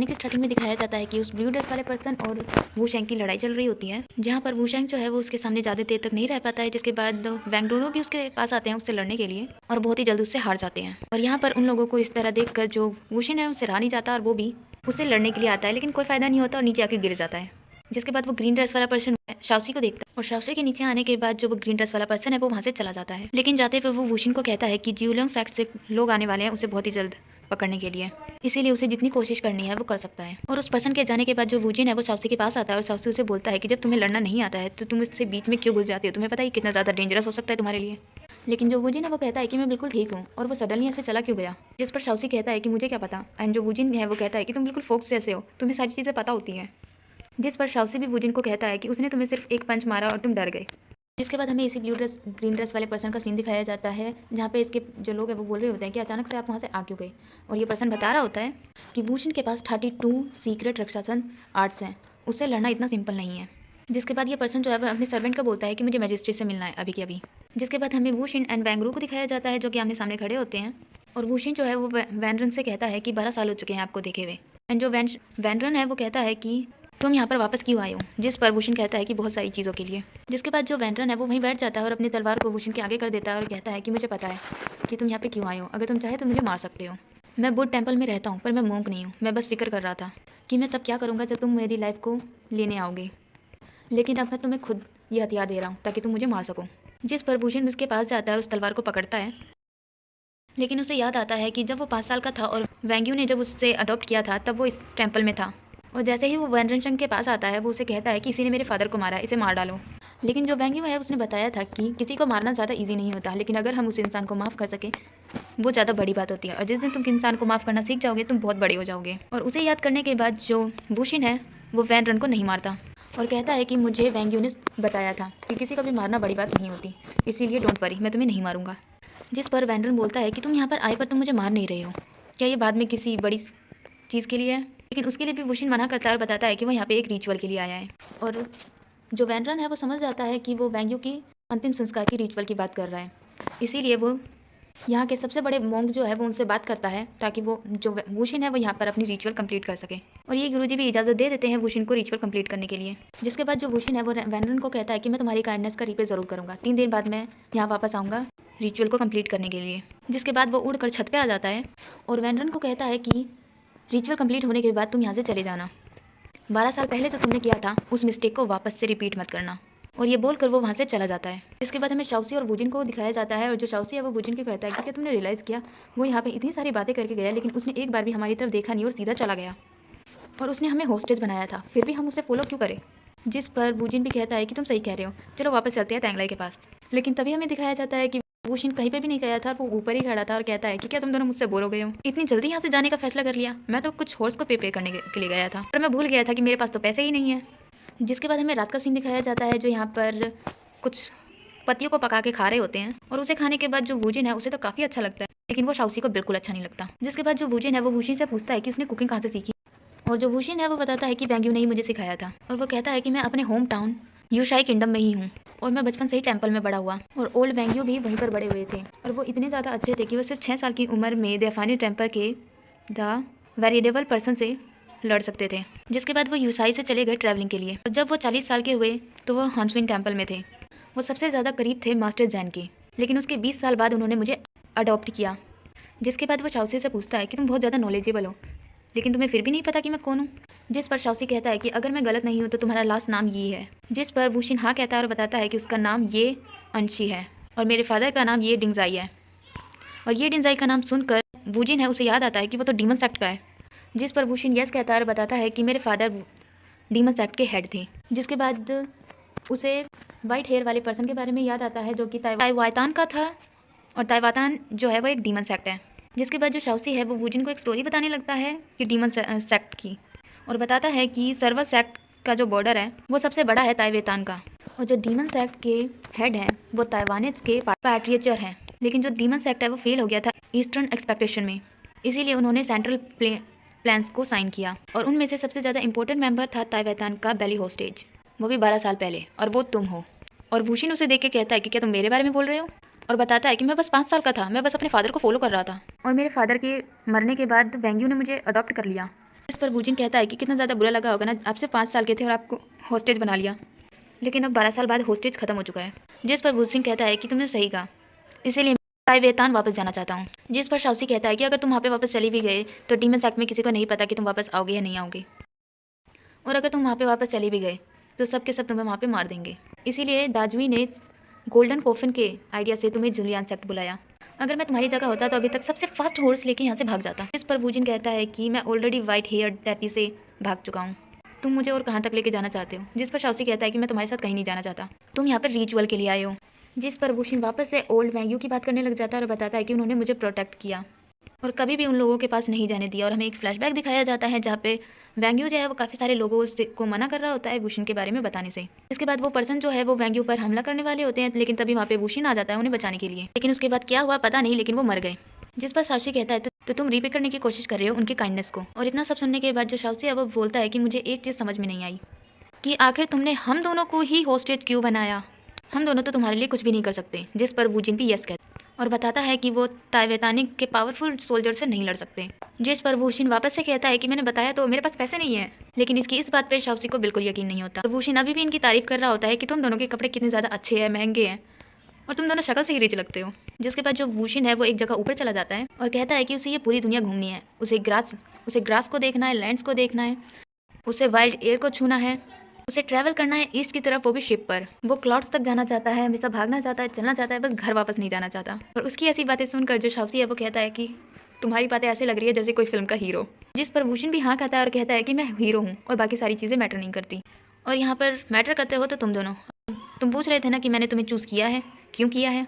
कहानी की स्टार्टिंग में दिखाया जाता है कि उस ब्लू ड्रेस वाले पर्सन और वूशेंग की लड़ाई चल रही होती है, जहाँ पर वूशेंग जो है वो उसके सामने ज़्यादा देर तक नहीं रह पाता है, जिसके बाद वैंगडोनो भी उसके पास आते हैं उससे लड़ने के लिए और बहुत ही जल्द उससे हार जाते हैं। और यहाँ पर उन लोगों को इस तरह देखकर जो वूशेंग है उससे रहा नहीं जाता और वो भी उससे लड़ने के लिए आता है, लेकिन कोई फायदा नहीं होता और नीचे आके गिर जाता है। जिसके बाद वो ग्रीन ड्रेस वाला पर्सन शाओसी को देखता है और शाओसी के नीचे आने के बाद जो वो ग्रीन ड्रेस वाला पर्सन है वो वहाँ से चला जाता है, लेकिन जाते हुए वो वूशिन को कहता है कि जियोलोंग सेक्ट से लोग आने वाले हैं उसे बहुत ही जल्द पकड़ने के लिए, इसीलिए उसे जितनी कोशिश करनी है वो कर सकता है। और उस पर्सन के जाने के बाद जो वूजिन है वो शाओसी के पास आता है और शाओसी उसे बोलता है कि जब तुम्हें लड़ना नहीं आता है तो तुम इससे बीच में क्यों घुस जाती हो, तुम्हें पता है कितना ज़्यादा डेंजरस हो सकता है तुम्हारे लिए। लेकिन जो वूजिन है वो कहता है कि मैं बिल्कुल ठीक हूँ और वो सडनली ऐसे चला क्यों गया, जिस पर शाओसी कहता है कि मुझे क्या पता। एंड जो वूजिन है वो कहता है कि तुम बिल्कुल फोक्स जैसे हो, तुम्हें सारी चीज़ें पता होती हैं। जिस पर शाओसी भी वूजिन को कहता है कि उसने तुम्हें सिर्फ एक पंच मारा और तुम डर गए। जिसके बाद हमें इसी ब्लू ड्रेस ग्रीन ड्रेस वाले पर्सन का सीन दिखाया जाता है, जहाँ पे इसके जो लोग हैं वो बोल रहे होते हैं कि अचानक से आप वहाँ से आ क्यों गए। और ये पर्सन बता रहा होता है कि वूशिन के पास 32 सीक्रेट रक्षासन आर्ट्स हैं, उससे लड़ना इतना सिंपल नहीं है। जिसके बाद ये पर्सन जो है वो अपने सर्वेंट को बोलता है कि मुझे मजिस्ट्रेट से मिलना है अभी के अभी। जिसके बाद हमें वूशिन एंड वैंगरू को दिखाया जाता है जो कि आमने सामने खड़े होते हैं। और वूशिन जो है वो वैनरन से कहता है कि 12 साल हो चुके हैं आपको देखे हुए। एंड जो वैनरन है वो कहता है कि तुम यहाँ पर वापस क्यों आए हो, जिस पर वूशिन कहता है कि बहुत सारी चीज़ों के लिए। जिसके बाद जो वैनरन है वो वहीं बैठ जाता है और अपनी तलवार को वूशिन के आगे कर देता है और कहता है कि मुझे पता है कि तुम यहाँ पे क्यों आए हो, अगर तुम चाहे तो मुझे मार सकते हो। मैं बुड टेम्पल में रहता हूँ पर मैं मोंक नहीं हूँ, मैं बस फिक्र कर रहा था कि मैं तब क्या करूँगा जब तुम मेरी लाइफ को लेने आओगे, लेकिन अब मैं तुम्हें खुद ये हथियार दे रहा हूँ ताकि तुम मुझे मार सको। जिस पर वूशिन उसके पास जाता है और उस तलवार को पकड़ता है, लेकिन उसे याद आता है कि जब वो 5 साल का था और वैंग्यू ने जब उससे अडॉप्ट किया था तब वो इस टेम्पल में था। और जैसे ही वो वैनरन के पास आता है वो उसे कहता है कि किसी ने मेरे फादर को मारा, इसे मार डालो। लेकिन जो वैंग्यू है उसने बताया था कि किसी को मारना ज़्यादा इजी नहीं होता, लेकिन अगर हम उस इंसान को माफ़ कर सकें वो ज़्यादा बड़ी बात होती है। और जिस दिन तुम इंसान को माफ़ करना सीख जाओगे तुम बहुत बड़े हो जाओगे। और उसे याद करने के बाद जो वूशिन है वो वैनरन को नहीं मारता और कहता है कि मुझे वैंग्यू ने बताया था कि किसी का भी मारना बड़ी बात नहीं होती, इसीलिए डोंट वरी, मैं तुम्हें नहीं मारूंगा। जिस पर वैनरन बोलता है कि तुम यहाँ पर आए पर तुम मुझे मार नहीं रहे हो, क्या ये बाद में किसी बड़ी चीज़ के लिए है। लेकिन उसके लिए भी वूशिन मना करता है और बताता है कि वो यहाँ पे एक रिचुअल के लिए आया है। और जो वैनरन है वो समझ जाता है कि वो वैंग्यू की अंतिम संस्कार की रिचुअल की बात कर रहा है, इसीलिए वो यहाँ के सबसे बड़े मोंग जो है वो उनसे बात करता है ताकि वो जो वूशिन है वो यहाँ पर अपनी रिचुअल कंप्लीट कर सके। और ये गुरुजी भी इजाज़त दे देते हैं वूशिन को रिचुअल कंप्लीट करने के लिए। जिसके बाद जो वूशिन है वो वैनरन को कहता है कि मैं तुम्हारी काइंडनेस का रिपे ज़रूर करूँगा, 3 दिन बाद मैं यहाँ वापस आऊँगा रिचुअल को कंप्लीट करने के लिए। जिसके बाद वो उड़कर छत पे आ जाता है और वैनरन को कहता है कि रिचुअल कंप्लीट होने के बाद तुम यहाँ से चले जाना, 12 साल पहले जो तुमने किया था उस मिस्टेक को वापस से रिपीट मत करना। और ये बोलकर वो वहाँ से चला जाता है। इसके बाद हमें शाओसी और वूजिन को दिखाया जाता है और जो शाओसी है वो वूजिन को कहता है कि क्या तुमने रियलाइज़ किया वो यहाँ पे इतनी सारी बातें करके गया लेकिन उसने एक बार भी हमारी तरफ देखा नहीं और सीधा चला गया, और उसने हमें होस्टेज बनाया था फिर भी हम उसे फॉलो क्यों करें। जिस पर वूजिन भी कहता है कि तुम सही कह रहे हो, चलो वापस चलते हैं तैंगलाई के पास। लेकिन तभी हमें दिखाया जाता है कि वूशिन कहीं पे भी नहीं गया था, वो ऊपर ही खड़ा था और कहता है कि क्या तुम दोनों मुझसे बोर हो गए हो, इतनी जल्दी यहाँ से जाने का फैसला कर लिया, मैं तो कुछ हॉर्स को पे करने के लिए गया था पर मैं भूल गया था कि मेरे पास तो पैसे ही नहीं है। जिसके बाद हमें रात का सीन दिखाया जाता है जो यहाँ पर कुछ पत्तियों को पका के खा रहे होते हैं और उसे खाने के बाद जो वूजिन है उसे तो काफ़ी अच्छा लगता है, लेकिन वो शाओसी को बिल्कुल अच्छा नहीं लगता। जिसके बाद जो वूजिन है वो वूशिन से पूछता है कि उसने कुकिंग कहाँ से सीखी, और जो वूशिन है वो बताता है कि वैंग्यू ने ही मुझे सिखाया था। और वो कहता है कि मैं अपने होम टाउन यूशाई किंगडम में ही हूँ और मैं बचपन से ही टेम्पल में बड़ा हुआ और ओल्ड वैंग्यू भी वहीं पर बड़े हुए थे और वो इतने ज़्यादा अच्छे थे कि वो सिर्फ 6 साल की उम्र में देफानी टेम्पल के द वेरिएबल पर्सन से लड़ सकते थे। जिसके बाद वो यूसाई से चले गए ट्रैवलिंग के लिए और जब वो 40 साल के हुए तो वो हॉन्सविन टेम्पल में थे। वो सबसे ज़्यादा करीब थे मास्टर जैन के, लेकिन उसके 20 साल बाद उन्होंने मुझे अडॉप्ट किया। जिसके बाद वो शाओसी से पूछता है कि तुम बहुत ज़्यादा नॉलेजेबल हो लेकिन तुम्हें फिर भी नहीं पता कि मैं कौन हूँ। जिस पर शाओसी कहता है कि अगर मैं गलत नहीं हूँ तो तुम्हारा लास्ट नाम ये है। जिस पर वूशिन हाँ कहता है और बताता है कि उसका नाम ये अंशी है और मेरे फादर का नाम ये डिंगजाई है। और ये डिंगजाई का नाम सुनकर वूजिन है उसे याद आता है कि वो तो डीमन सेक्ट का है। जिस पर वूशिन यस कहता है और बताता है कि मेरे फादर डीमन सेक्ट के हेड थे। जिसके बाद उसे वाइट हेयर वाले पर्सन के बारे में याद आता है जो कि ताइवातान का था और ताइवातान जो है वो एक डीमन सेक्ट है। जिसके बाद जो शाओसी है वो वूजिन को एक स्टोरी बताने लगता है कि डीमन सेक्ट की, और बताता है कि सर्वर सेक्ट का जो बॉर्डर है वो सबसे बड़ा है ताइवातान का, और जो डीमन सेक्ट के हेड हैं वो ताइवानीज के पैट्रियचर हैं। लेकिन जो डीमन सेक्ट है वो फेल हो गया था ईस्टर्न एक्सपेक्टेशन में, इसीलिए उन्होंने सेंट्रल प्लान्स को साइन किया और उनमें से सबसे ज़्यादा इंपॉर्टेंट मेंबर था ताइवातान का बेली होस्टेज, वो भी 12 साल पहले, और वो तुम हो। और वूशिन उसे देख के कहता है कि क्या तुम मेरे बारे में बोल रहे हो, और बताता है कि मैं बस 5 साल का था, मैं बस अपने फादर को फॉलो कर रहा था और मेरे फादर के मरने के बाद वैंग्यू ने मुझे अडॉप्ट कर लिया। इस पर वूजिन कहता है कि कितना ज़्यादा बुरा लगा होगा ना, आपसे 5 साल के थे और आपको हॉस्टेज बना लिया, लेकिन अब 12 साल बाद हॉस्टेज खत्म हो चुका है। जिस पर वूजिन कहता है कि तुमने सही कहा, इसीलिए ताइवेतान वापस जाना चाहता हूँ। जिस पर शाओसी कहता है कि अगर तुम वहाँ पे वापस चली भी गए तो डीमन सैक्ट में किसी को नहीं पता कि तुम वापस आओगे या नहीं आओगे, और अगर तुम वहाँ पे वापस चले भी गए तो सब के सब तुम्हें वहाँ पे मार देंगे। इसीलिए दाजुई ने गोल्डन कॉफिन के आइडिया से तुम्हें जुलियन सेक्ट बुलाया। अगर मैं तुम्हारी जगह होता तो अभी तक सबसे फास्ट हॉर्स लेके यहाँ से भाग जाता। इस पर वूजिन कहता है कि मैं ऑलरेडी वाइट हेयर टैपी से भाग चुका हूँ, तुम मुझे और कहाँ तक लेके जाना चाहते हो। जिस पर शाओसी कहता है कि मैं तुम्हारे साथ कहीं नहीं जाना चाहता, तुम यहाँ पर रिचुअल के लिए आए हो। जिस पर वूशिन वापस से ओल्ड वैंग्यू की बात करने लग जाता है और बताता है कि उन्होंने मुझे प्रोटेक्ट किया और कभी भी उन लोगों के पास नहीं जाने दिया। और हमें एक फ्लैशबैक दिखाया जाता है जहाँ पे वैंग्यू जो है वो काफ़ी सारे लोगों को मना कर रहा होता है वूशिन के बारे में बताने से। इसके बाद वो पर्सन जो है वो वैंग्यू पर हमला करने वाले होते हैं, लेकिन तभी वहाँ पे वूशिन आ जाता है उन्हें बचाने के लिए। लेकिन उसके बाद क्या हुआ पता नहीं, लेकिन वो मर गए। जिस पर शाओसी कहता है तो तुम रीपे करने की कोशिश कर रहे हो उनकी काइंडनेस को। और इतना सब सुनने के बाद जो शाओसी है वो बोलता है कि मुझे एक चीज़ समझ में नहीं आई कि आखिर तुमने हम दोनों को ही हॉस्टेज क्यों बनाया, हम दोनों तो तुम्हारे लिए कुछ भी नहीं कर सकते। जिस पर वूजिन भी यस कहता और बताता है कि वो ताइवेतानिक के पावरफुल सोल्जर से नहीं लड़ सकते। जिस पर वूशिन वापस से कहता है कि मैंने बताया तो मेरे पास पैसे नहीं है, लेकिन इसकी इस बात पे शाओसी को बिल्कुल यकीन नहीं होता। और वूशिन अभी भी इनकी तारीफ कर रहा होता है कि तुम दोनों के कपड़े कितने ज़्यादा अच्छे हैं, महंगे हैं, और तुम दोनों शक्ल से ही रिच लगते हो। जिसके बाद जो वूशिन है वो एक जगह ऊपर चला जाता है और कहता है कि उसे ये पूरी दुनिया घूमनी है, उसे ग्रास को देखना है, लैंड्स को देखना है, उसे वाइल्ड एयर को छूना है, उसे ट्रैवल करना है ईस्ट की तरफ, वो भी शिप पर। वो क्लाउड्स तक जाना चाहता है, हमेशा भागना चाहता है, चलना चाहता है, बस घर वापस नहीं जाना चाहता। और उसकी ऐसी बातें सुनकर जो शाओसी है वो कहता है कि तुम्हारी बातें ऐसे लग रही है जैसे कोई फिल्म का हीरो। जिस पर वूशिन भी हाँ कहता है और कहता है कि मैं हीरो हूँ और बाकी सारी चीज़ें मैटर नहीं करती, और यहाँ पर मैटर करते हो तो तुम दोनों। तुम पूछ रहे थे ना कि मैंने तुम्हें चूज़ किया है, क्यों किया है,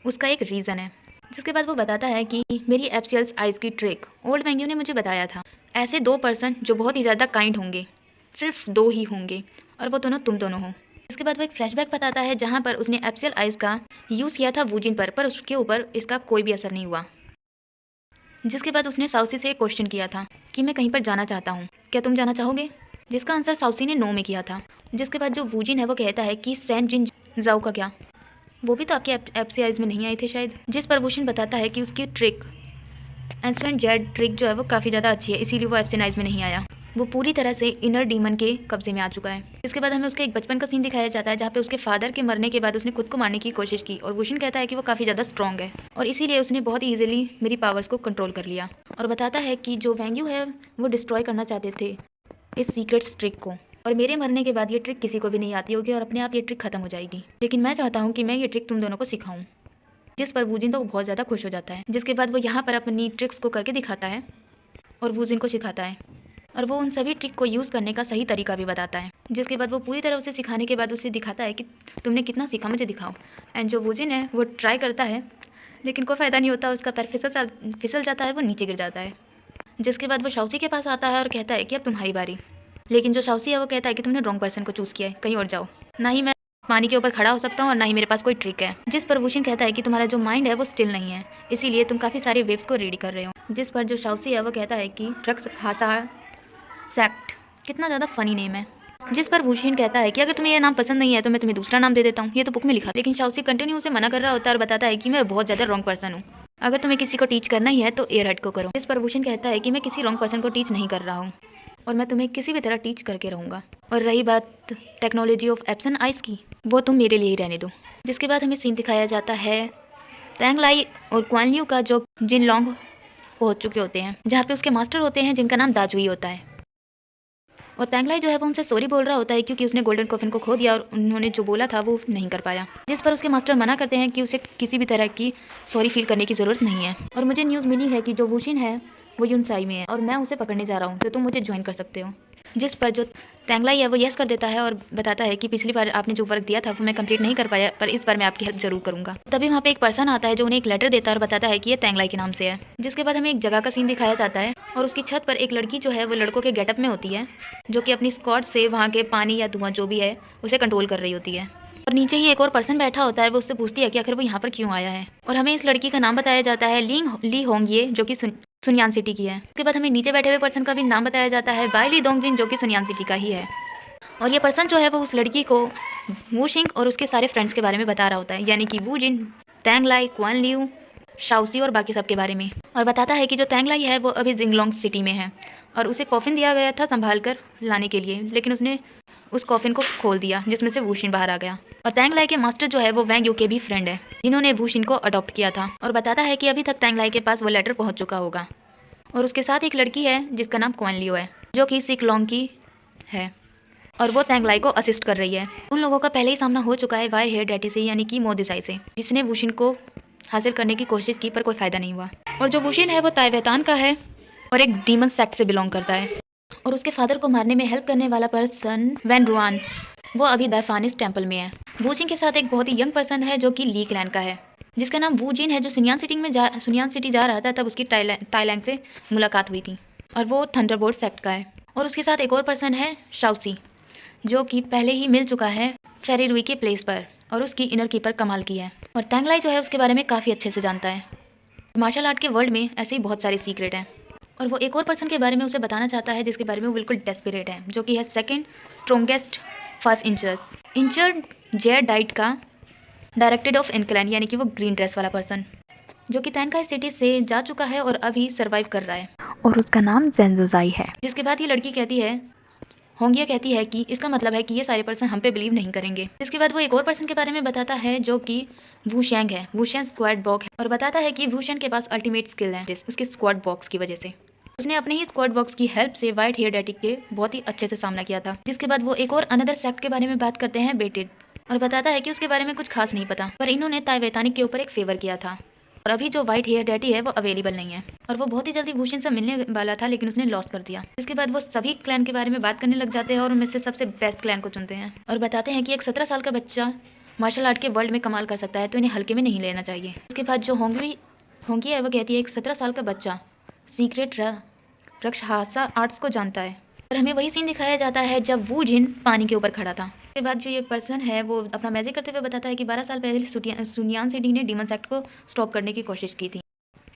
उसका एक रीज़न है। जिसके बाद वो बताता है कि मेरी एप्सियल्स आइज़ की ट्रिक ओल्ड वैंग्यू ने मुझे बताया था। ऐसे 2 पर्सन जो बहुत ही ज़्यादा काइंड होंगे, सिर्फ 2 ही होंगे, और वो दोनों तुम दोनों हो। इसके बाद वो एक फ्लैशबैक बताता है जहाँ पर उसने एप्सियल आइज़ का यूज़ किया था वूजिन पर उसके ऊपर इसका कोई भी असर नहीं हुआ। जिसके बाद उसने शाओसी से एक क्वेश्चन किया था कि मैं कहीं पर जाना चाहता हूँ, क्या तुम जाना चाहोगे, जिसका आंसर शाओसी ने नो में किया था। जिसके बाद जो वूजिन है वो कहता है कि सैन जिन जाओ का क्या, वो भी तो आपके एप्सियल आइज़ में नहीं आए थे शायद। जिस पर वूशिन बताता है कि उसकी ट्रिक एंसेंट जेड ट्रिक जो है वो काफ़ी ज़्यादा अच्छी है, इसीलिए वो एप्सियल आइज़ में नहीं आया, वो पूरी तरह से इनर डीमन के कब्जे में आ चुका है। इसके बाद हमें उसके एक बचपन का सीन दिखाया जाता है जहाँ पे उसके फादर के मरने के बाद उसने खुद को मारने की कोशिश की, और वूशिन कहता है कि वो काफ़ी ज़्यादा स्ट्रॉन्ग है और इसीलिए उसने बहुत ही ईजिली मेरी पावर्स को कंट्रोल कर लिया। और बताता है कि जो वैंग्यू है वो डिस्ट्रॉय करना चाहते थे इस सीक्रेट ट्रिक को, और मेरे मरने के बाद ये ट्रिक किसी को भी नहीं आती होगी और अपने आप ये ट्रिक खत्म हो जाएगी, लेकिन मैं चाहता हूँ कि मैं ये ट्रिक तुम दोनों को सिखाऊँ। जिस पर वूजिन तो बहुत ज़्यादा खुश हो जाता है। जिसके बाद वो यहाँ पर अपनी ट्रिक्स को करके दिखाता है और वूजिन को सिखाता है, और वो उन सभी ट्रिक को यूज़ करने का सही तरीका भी बताता है। जिसके बाद वो पूरी तरह उसे सिखाने के बाद उसे दिखाता है कि तुमने कितना सीखा, मुझे दिखाओ। एंड जो वूजिन है वो ट्राई करता है, लेकिन कोई फ़ायदा नहीं होता, उसका पैर फिसल जाता है, वो नीचे गिर जाता है। जिसके बाद वो शाओसी के पास आता है और कहता है कि अब तुम्हारी बारी, लेकिन जो शाओसी है वो कहता है कि तुमने रॉन्ग पर्सन को चूज़ किया है, कहीं और जाओ, ना ही मैं पानी के ऊपर खड़ा हो सकता हूँ और ना ही मेरे पास कोई ट्रिक है। जिस पर वूशिन कहता है कि तुम्हारा जो माइंड है वो स्टिल नहीं है, इसीलिए तुम काफ़ी सारे वेव्स को रीड कर रहे हो। जिस पर जो शाओसी है वो कहता है कि ट्रक्स हासा सेक्ट, कितना ज़्यादा फनी नेम है। जिस पर वूशिन कहता है कि अगर तुम्हें यह नाम पसंद नहीं है तो मैं तुम्हें दूसरा नाम दे देता हूँ, ये तो बुक में लिखा। लेकिन शाओसी कंटिन्यू उसे मना कर रहा होता है और बताता है कि मैं बहुत ज़्यादा रॉन्ग पर्सन हूँ, अगर तुम्हें किसी को टीच करना ही है तो एयरहेड को करो। जिस पर वूशिन कहता है कि मैं किसी रॉन्ग पर्सन को टीच नहीं कर रहा हूँ और मैं तुम्हें किसी भी तरह टीच करके रहूँगा, और रही बात टेक्नोलॉजी ऑफ एप्सन आइस की, वो तुम मेरे लिए ही रहने दो। जिसके बाद हमें सीन दिखाया जाता है तैंगलाई और क्वान लियू का, जो जिन लॉन्ग पहुँच चुके होते हैं, जहाँ पे उसके मास्टर होते हैं जिनका नाम दाजुई होता है। और तैंगलाई जो है वो उनसे सॉरी बोल रहा होता है क्योंकि उसने गोल्डन कॉफिन को खो दिया और उन्होंने जो बोला था वो नहीं कर पाया। जिस पर उसके मास्टर मना करते हैं कि उसे किसी भी तरह की सॉरी फील करने की ज़रूरत नहीं है। और मुझे न्यूज़ मिली है कि जो वूशिन है वो यूनसाई में है और मैं उसे पकड़ने जा रहा हूँ, तो तुम मुझे ज्वाइन कर सकते हो। जिस पर जो तैंगलाई है वो यस कर देता है और बताता है कि पिछली बार आपने जो वर्क दिया था वो मैं कंप्लीट नहीं कर पाया, पर इस बार मैं आपकी हेल्प जरूर करूंगा। तभी वहाँ पे एक पर्सन आता है जो उन्हें एक लेटर देता है और बताता है कि ये तैंगलाई के नाम से है। जिसके बाद हमें एक जगह का सीन दिखाया जाता है और उसकी छत पर एक लड़की जो है वो लड़कों के गेटअप में होती है, जो कि अपनी स्कॉट से वहाँ के पानी या धुआं जो भी है उसे कंट्रोल कर रही होती है। और नीचे ही एक और पर्सन बैठा होता है, वो उससे पूछती है कि आखिर वो यहाँ पर क्यों आया है। और हमें इस लड़की का नाम बताया जाता है ली होंगिए, जो कि सुनयान सिटी की है। उसके बाद हमें नीचे बैठे हुए पर्सन का भी नाम बताया जाता है बाइली दोंगजिन, जो कि सुनयान सिटी का ही है। और ये पर्सन जो है वो उस लड़की को वूशिंग और उसके सारे फ्रेंड्स के बारे में बता रहा होता है, यानी कि वूजिन, तैंगलाई, क्वान लियू, शाओसी और बाकी सब के बारे में। और बताता है कि जो तैंगलाई है वो अभी जिंगलोंग सिटी में है और उसे कॉफिन दिया गया था संभाल कर लाने के लिए, लेकिन उसने उस कॉफिन को खोल दिया जिसमें से वूशिन बाहर आ गया। और तैंगलाई के मास्टर जो है वो वैंग यू के भी फ्रेंड है जिन्होंने वूशिन को अडॉप्ट किया था। और बताता है कि अभी तक तैंगलाई के पास वो लेटर पहुंच चुका होगा और उसके साथ एक लड़की है जिसका नाम क्वान लियो है जो कि सिकलोंग की है और वो तैंगलाई को असिस्ट कर रही है। उन लोगों का पहले ही सामना हो चुका है वायर हेयर डैटी से यानी कि मो देसाई से, जिसने वूशिन को हासिल करने की कोशिश की पर कोई फ़ायदा नहीं हुआ। और जो वूशिन है वो ताइवेतान का है और एक डीमन सेक्ट से बिलोंग करता है और उसके फादर को मारने में हेल्प करने वाला पर्सन वैन रुआन वो अभी दाफानिस टेम्पल में है। वूजिन के साथ एक बहुत ही यंग पर्सन है जो कि ली क्लैन का है जिसका नाम वूजिन है, जो सुनियान सिटी जा रहा था तब उसकी ताइलैंड से मुलाकात हुई थी और वो थंडरबोल्ट सेक्ट का है। और उसके साथ एक और पर्सन है शाओसी जो कि पहले ही मिल चुका है फेरी रुई के प्लेस पर और उसकी इनर कीपर कमाल की है। और तैंगलाई जो है उसके बारे में काफ़ी अच्छे से जानता है। मार्शल आर्ट के वर्ल्ड में ऐसे ही बहुत सारे सीक्रेट हैं और वो एक और पर्सन के बारे में उसे बताना चाहता है जिसके बारे में वो बिल्कुल डेस्परेट है, जो कि है सेकंड स्ट्रोंगेस्ट 5 इंचर जेयर डाइट का डायरेक्टेड ऑफ इनक्लाइन यानी कि वो ग्रीन ड्रेस वाला पर्सन जो कि तैंगलाई सिटी से जा चुका है और अभी सर्वाइव कर रहा है और उसका नाम जेंजोजाई है। जिसके बाद ये लड़की कहती है, होंगिया कहती है कि इसका मतलब है कि ये सारे पर्सन हम पे बिलीव नहीं करेंगे। इसके बाद वो एक और पर्सन के बारे में बताता है जो कि वूशैंग है, वूशैंग स्क्वाड बॉक्स है और बताता है कि वूशैंग के पास अल्टीमेट स्किल है उसके स्क्वाड बॉक्स की वजह से। उसने अपने ही स्क्वाड बॉक्स की हेल्प से व्हाइट हेयर डैटी के बहुत ही अच्छे से सामना किया था। जिसके बाद वो एक और अनदर सेक्ट के बारे में बात करते हैं, बेटेड, और बताता है कि उसके बारे में कुछ खास नहीं पता पर इन्होंने ताइवेतानिक के ऊपर एक फेवर किया था और अभी जो व्हाइट हेयर डैटी है वो अवेलेबल नहीं है और वो बहुत ही जल्दी वूशिन से मिलने वाला था लेकिन उसने लॉस कर दिया। इसके बाद वो सभी क्लैन के बारे में बात करने लग जाते हैं और उनमें से सबसे बेस्ट क्लैन को चुनते हैं और बताते हैं कि एक 17 साल का बच्चा मार्शल आर्ट के वर्ल्ड में कमाल कर सकता है तो इन्हें हल्के में नहीं लेना चाहिए। इसके बाद जो होंगी है वो कहती है एक 17 साल का बच्चा सीक्रेट रक्षासा आर्ट्स को जानता है और हमें वही सीन दिखाया जाता है जब वू जिन पानी के ऊपर खड़ा था। इसके बाद जो ये पर्सन है वो अपना मैजिक करते हुए बताता है कि 12 साल पहले सुनियान सिटी ने डीमन सेक्ट को स्टॉप करने की कोशिश की थी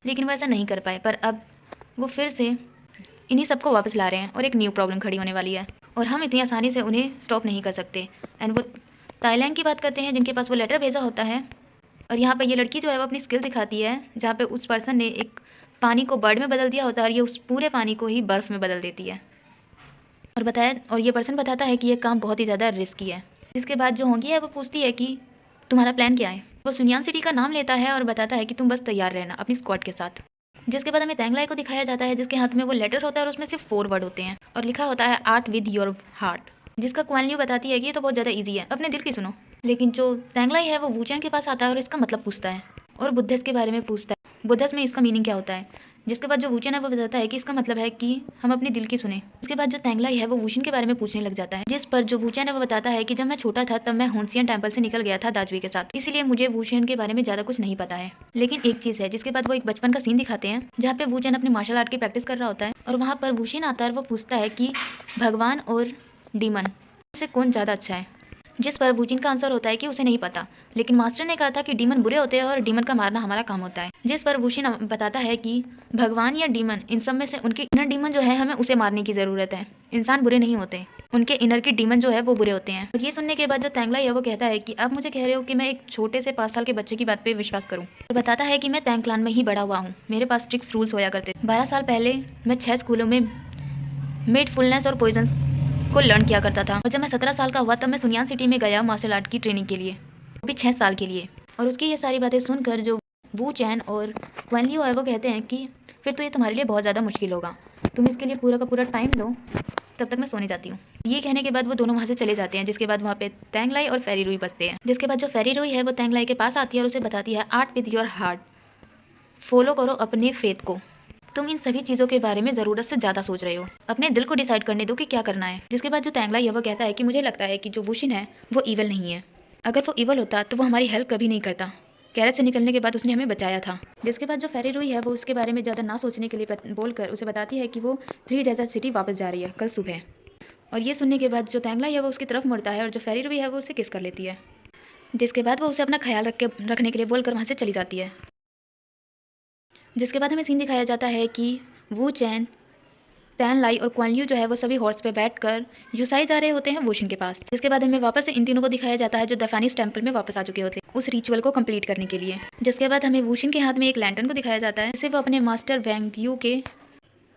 लेकिन वो ऐसा नहीं कर पाए, पर अब वो फिर से इन्हीं सबको वापस ला रहे हैं और एक न्यू प्रॉब्लम खड़ी होने वाली है और हम इतनी आसानी से उन्हें स्टॉप नहीं कर सकते। एंड वो ताइलैंड की बात करते हैं जिनके पास वो लेटर भेजा होता है और यहाँ पर ये लड़की जो है वो अपनी स्किल दिखाती है जहाँ पे उस पर्सन ने एक पानी को बर्ड में बदल दिया होता है और ये उस पूरे पानी को ही बर्फ़ में बदल देती है और ये पर्सन बताता है कि ये काम बहुत ही ज़्यादा रिस्की है। जिसके बाद जो होंगी है वो पूछती है कि तुम्हारा प्लान क्या है। वो सुनियान सिटी का नाम लेता है और बताता है कि तुम बस तैयार रहना अपनी स्क्वाड के साथ। जिसके बाद हमें तैंगलाई को दिखाया जाता है जिसके हाथ में वो लेटर होता है और उसमें सिर्फ 4 वर्ड होते हैं और लिखा होता है आर्ट विद योर हार्ट, जिसका क्वान लियू बताती है कि ये तो बहुत ज़्यादा ईजी है, अपने दिल की सुनो। लेकिन जो तैंगलाई है वो वूचैन के पास आता है और इसका मतलब पूछता है और बुद्धिस्ट के बारे में पूछता है, बुद्धिस्ट में इसका मीनिंग क्या होता है। जिसके बाद जो वूचन है वो बताता है कि इसका मतलब है कि हम अपने दिल की सुने। इसके बाद जो तैंगलाई है वो वूशिन के बारे में पूछने लग जाता है जिस पर जो वूचन है वो बताता है कि जब मैं छोटा था तब मैं होन्सियन टेम्पल से निकल गया था दाजुई के साथ, इसलिए मुझे वूशिन के बारे में ज़्यादा कुछ नहीं पता है। लेकिन एक चीज़ है। जिसके बाद वो एक बचपन का सीन दिखाते हैं जहाँ पे वूचन अपने मार्शल आर्ट की प्रैक्टिस कर रहा होता है और वहाँ पर वूशिन आता है और वो पूछता है कि भगवान और डीमन से कौन ज़्यादा अच्छा है। जिस पर वूजिन का आंसर होता है कि उसे नहीं पता, लेकिन मास्टर ने कहा था कि डीमन बुरे होते हैं और डीमन का मारना हमारा काम होता है। जिस पर वूशिन बताता है कि भगवान या डीमन इन सब में से उनके इनर डीमन जो है हमें उसे मारने की ज़रूरत है। इंसान बुरे नहीं होते, उनके इनर की डीमन जो है वो बुरे होते हैं। और ये सुनने के बाद जो तैंगलाई है वो कहता है कि आप मुझे कह रहे हो कि मैं एक छोटे से 5 साल के बच्चे की बात पे विश्वास करूँ। तो बताता है कि मैं तैंग क्लान में ही बड़ा हुआ हूँ, मेरे पास स्ट्रिक्ट रूल्स होया करते। 12 साल पहले मैं 6 स्कूलों में मेडफुलनेस और पॉइजन को लर्न किया करता था और जब मैं 17 साल का हुआ तब मैं सुनियान सिटी में गया मार्शल आर्ट की ट्रेनिंग के लिए, वो भी 6 साल के लिए। और उसकी ये सारी बातें सुनकर जो वू चैन और क्वान लियू है वो कहते हैं कि फिर तो ये तुम्हारे लिए बहुत ज़्यादा मुश्किल होगा, तुम इसके लिए पूरा का पूरा टाइम लो, तब तक मैं सोने जाती हूँ। ये कहने के बाद वो दोनों वहाँ से चले जाते हैं। जिसके बाद वहाँ पे तैंगलाई और फेरी रुई बसते हैं। जिसके बाद जो फेरी रुई है वो तैंगलाई के पास आती है और उसे बताती है art with your heart, follow करो अपने फेथ को, तुम इन सभी चीज़ों के बारे में ज़रूरत से ज़्यादा सोच रहे हो, अपने दिल को डिसाइड करने दो कि क्या करना है। जिसके बाद जो तैंगलाई है वो कहता है कि मुझे लगता है कि जो वूशिन है वो ईवल नहीं है, अगर वो ईवल होता तो वो हमारी हेल्प कभी नहीं करता, कैरेट से निकलने के बाद उसने हमें बचाया था। जिसके बाद जो फेरी रुई है वो उसके बारे में ज़्यादा ना सोचने के लिए बोलकर उसे बताती है कि वो 3 डेजर्ट सिटी वापस जा रही है कल सुबह। और ये सुनने के बाद जो तैंगलाई है वो उसकी तरफ मुड़ता है और जो फेरी रुई है वो उसे किस कर लेती है। जिसके बाद वो उसे अपना ख्याल रखने के लिए बोलकर वहाँ से चली जाती है। जिसके बाद हमें सीन दिखाया जाता है कि वू चैन तैन लाई और क्वान लियू जो है वो सभी हॉर्स पे बैठकर युसाई जा रहे होते हैं वूशिन के पास। इसके बाद हमें वापस से इन तीनों को दिखाया जाता है जो द फेनिक्स टेम्पल में वापस आ चुके होते हैं उस रिचुअल को कंप्लीट करने के लिए। जिसके बाद हमें वूशिन के हाथ में एक लैंटर्न को दिखाया जाता है जिसे वो अपने मास्टर वैंग यू के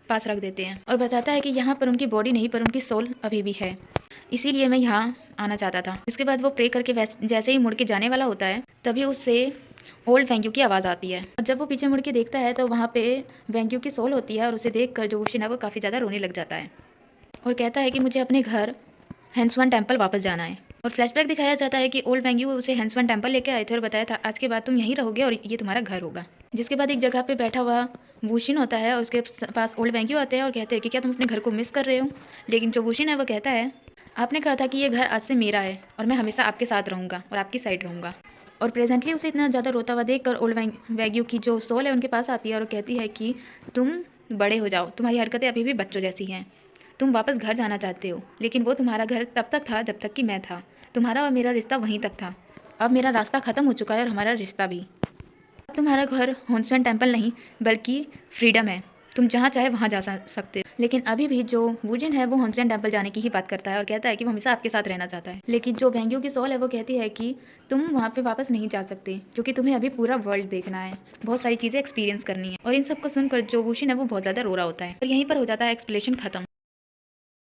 पास रख देते हैं और बताता है कि यहाँ पर उनकी बॉडी नहीं पर उनकी सोल अभी भी है, इसीलिए मैं यहाँ आना चाहता था। इसके बाद वो प्रे करके जैसे ही मुड़ के जाने वाला होता है तभी उससे ओल्ड वेंग्यू की आवाज़ आती है और जब वो पीछे मुड़ के देखता है तो वहाँ पे वेंग्यू की सोल होती है और उसे देखकर जो वूशिन है वो काफ़ी ज़्यादा रोने लग जाता है और कहता है कि मुझे अपने घर हेंसवन टेम्पल वापस जाना है। और फ्लैशबैक दिखाया जाता है कि ओल्ड वेंग्यू उसे हेंसवन टेम्पल लेके आए थे और बताया था आज के बाद तुम यहीं रहोगे और ये तुम्हारा घर होगा। जिसके बाद एक जगह पे बैठा हुआ वूशिन होता है और उसके पास ओल्ड वेंग्यू आते हैं और कहते हैं कि क्या तुम अपने घर को मिस कर रहे हो। लेकिन जो वूशिन है वो कहता है आपने कहा था कि ये घर आज से मेरा है और मैं हमेशा आपके साथ रहूँगा और आपकी साइड रहूँगा। और प्रेजेंटली उसे इतना ज़्यादा रोता हुआ देखकर ओल्ड वेंग्यू की जो सोल है उनके पास आती है और कहती है कि तुम बड़े हो जाओ, तुम्हारी हरकतें अभी भी बच्चों जैसी हैं, तुम वापस घर जाना चाहते हो लेकिन वो तुम्हारा घर तब तक था जब तक कि मैं था, तुम्हारा और मेरा रिश्ता वहीं तक था, अब मेरा रास्ता ख़त्म हो चुका है और हमारा रिश्ता भी। अब तुम्हारा घर हेंसन टेम्पल नहीं बल्कि फ्रीडम है, तुम जहाँ चाहे वहाँ जा सकते हो। लेकिन अभी भी जो वूजिन है वो हेंसन टेम्पल जाने की ही बात करता है और कहता है कि वो हमेशा आपके साथ रहना चाहता है। लेकिन जो वेंग्यू की सोल है वो कहती है कि तुम वहाँ पे वापस नहीं जा सकते क्योंकि तुम्हें अभी पूरा वर्ल्ड देखना है, बहुत सारी चीज़ें एक्सपीरियंस करनी है। और इन सब को सुनकर जो वूशिन है वो बहुत ज़्यादा रो रहा होता है और यहीं पर हो जाता है एक्सप्लेनेशन खत्म।